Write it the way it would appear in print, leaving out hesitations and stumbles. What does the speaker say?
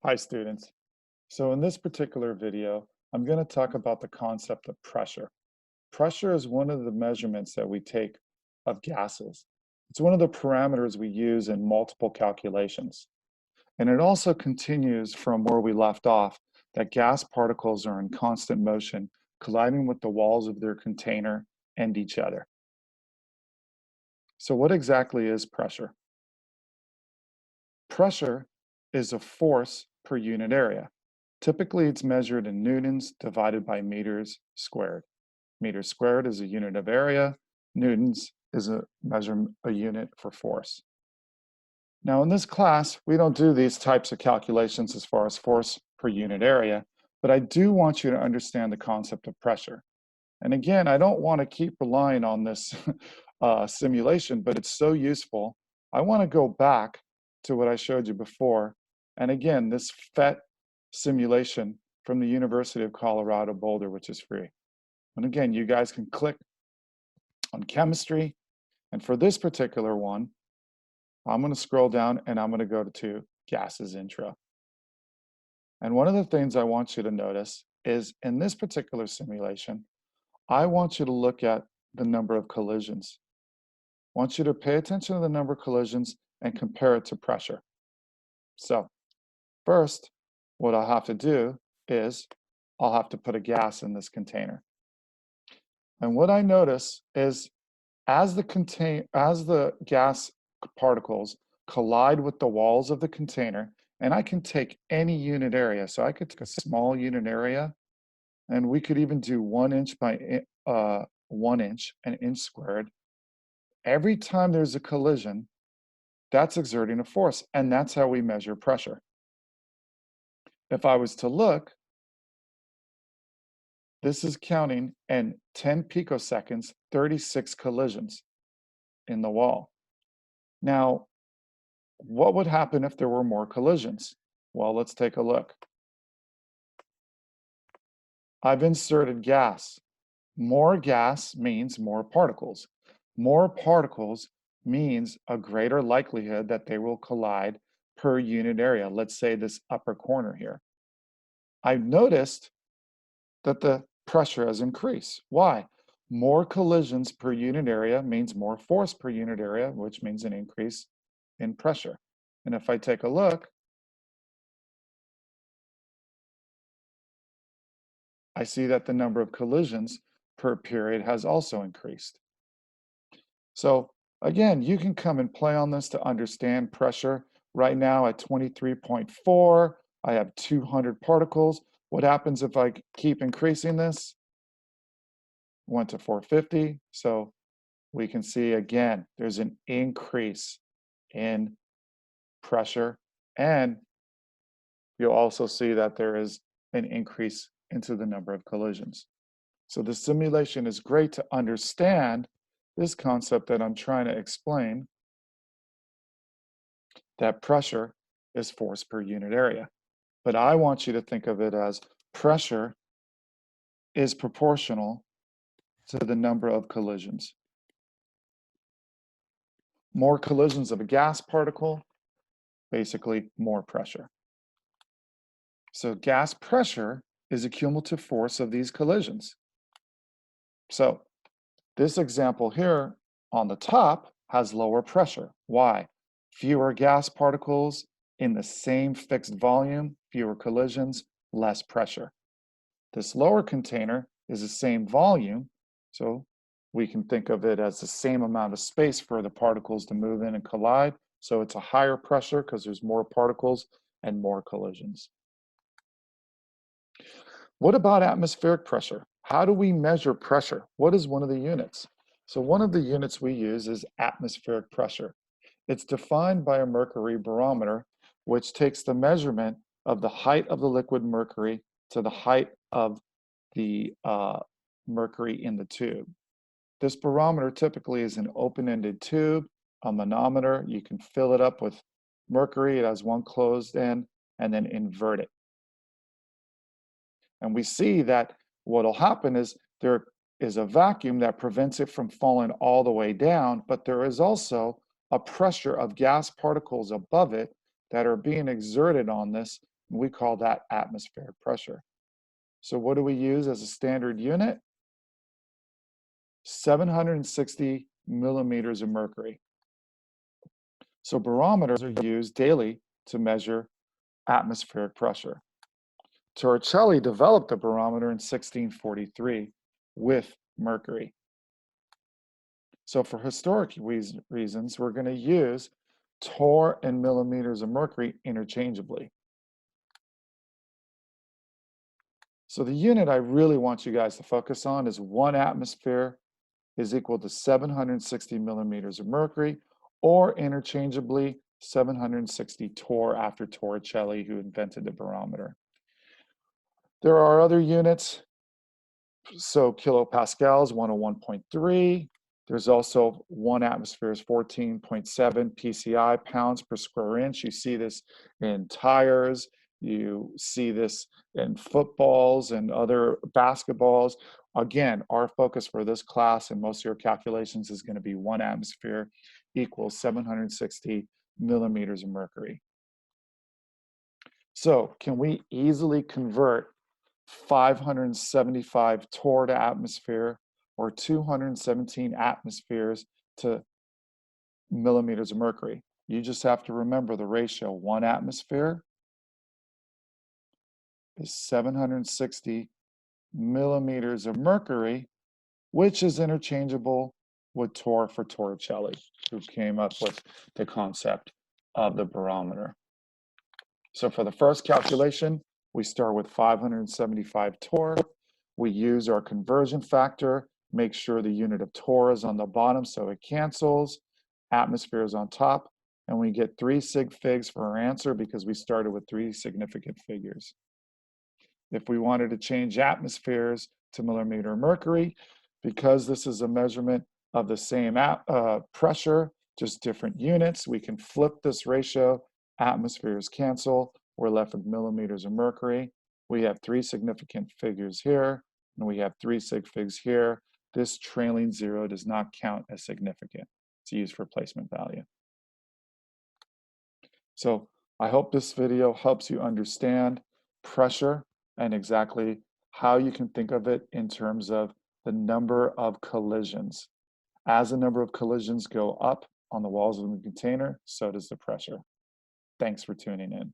Hi students. So in this particular video, I'm going to talk about the concept of pressure. Pressure is one of the measurements that we take of gases. It's one of the parameters we use in multiple calculations. And it also continues from where we left off, that gas particles are in constant motion, colliding with the walls of their container and each other. So what exactly is pressure? Pressure is a force per unit area. Typically, it's measured in newtons divided by meters squared. Meters squared is a unit of area. Newtons is a unit for force. Now, in this class, we don't do these types of calculations as far as force per unit area, but I do want you to understand the concept of pressure. And again, I don't want to keep relying on this simulation, but it's so useful. I want to go back to what I showed you before. And again, this PhET simulation from the University of Colorado Boulder, which is free. And again, you guys can click on chemistry. And for this particular one, I'm going to scroll down and I'm going to go to gases intro. And one of the things I want you to notice is in this particular simulation, I want you to look at the number of collisions. I want you to pay attention to the number of collisions and compare it to pressure. So first, what I'll have to do is I'll have to put a gas in this container. And what I notice is as the gas particles collide with the walls of the container, and I can take any unit area. So I could take a small unit area, and we could even do 1 inch by 1 inch, an inch squared. Every time there's a collision, that's exerting a force, and that's how we measure pressure. If I was to look, this is counting in 10 picoseconds, 36 collisions in the wall. Now, what would happen if there were more collisions? Well, let's take a look. I've inserted gas. More gas means more particles. More particles means a greater likelihood that they will collide per unit area. Let's say this upper corner here. I've noticed that the pressure has increased. Why? More collisions per unit area means more force per unit area, which means an increase in pressure. And if I take a look, I see that the number of collisions per period has also increased. So again, you can come and play on this to understand pressure. Right now at 23.4, I have 200 particles. What happens if I keep increasing this? Went to 450. So we can see again, there's an increase in pressure. And you'll also see that there is an increase into the number of collisions. So the simulation is great to understand this concept that I'm trying to explain, that pressure is force per unit area. But I want you to think of it as pressure is proportional to the number of collisions. More collisions of a gas particle, basically more pressure. So gas pressure is a cumulative force of these collisions. So this example here on the top has lower pressure. Why? Fewer gas particles in the same fixed volume, fewer collisions, less pressure. This lower container is the same volume, so we can think of it as the same amount of space for the particles to move in and collide. So it's a higher pressure because there's more particles and more collisions. What about atmospheric pressure? How do we measure pressure? What is one of the units? So one of the units we use is atmospheric pressure. It's defined by a mercury barometer, which takes the measurement of the height of the liquid mercury to the height of the mercury in the tube. This barometer typically is an open-ended tube, a manometer. You can fill it up with mercury. It has one closed end, and then invert it. And we see that what'll happen is there is a vacuum that prevents it from falling all the way down, but there is also a pressure of gas particles above it that are being exerted on this We call that atmospheric pressure. So what do we use as a standard unit? 760 millimeters of mercury. So barometers are used daily to measure atmospheric pressure. Torricelli developed the barometer in 1643 with mercury. So for historic reasons, we're going to use torr and millimeters of mercury interchangeably. So the unit I really want you guys to focus on is 1 atmosphere is equal to 760 millimeters of mercury, or interchangeably 760 torr after Torricelli, who invented the barometer. There are other units. So kilopascals, 101.3. There's also 1 atmosphere is 14.7 PCI, pounds per square inch. You see this in tires. You see this in footballs and other basketballs. Again, our focus for this class and most of your calculations is going to be 1 atmosphere equals 760 millimeters of mercury. So can we easily convert 575 torr to atmosphere or 217 atmospheres to millimeters of mercury? You just have to remember the ratio. 1 atmosphere is 760 millimeters of mercury, which is interchangeable with torr for Torricelli, who came up with the concept of the barometer. So for the first calculation, we start with 575 torr. We use our conversion factor, make sure the unit of torr is on the bottom so it cancels, atmosphere is on top, and we get 3 sig figs for our answer because we started with 3 significant figures. If we wanted to change atmospheres to millimeter of mercury, because this is a measurement of the same pressure, just different units, we can flip this ratio. Atmospheres cancel. We're left with millimeters of mercury. We have 3 significant figures here, and we have 3 sig figs here. This trailing 0 does not count as significant. It's used for placement value. So I hope this video helps you understand pressure and exactly how you can think of it in terms of the number of collisions. As the number of collisions go up on the walls of the container, so does the pressure. Thanks for tuning in.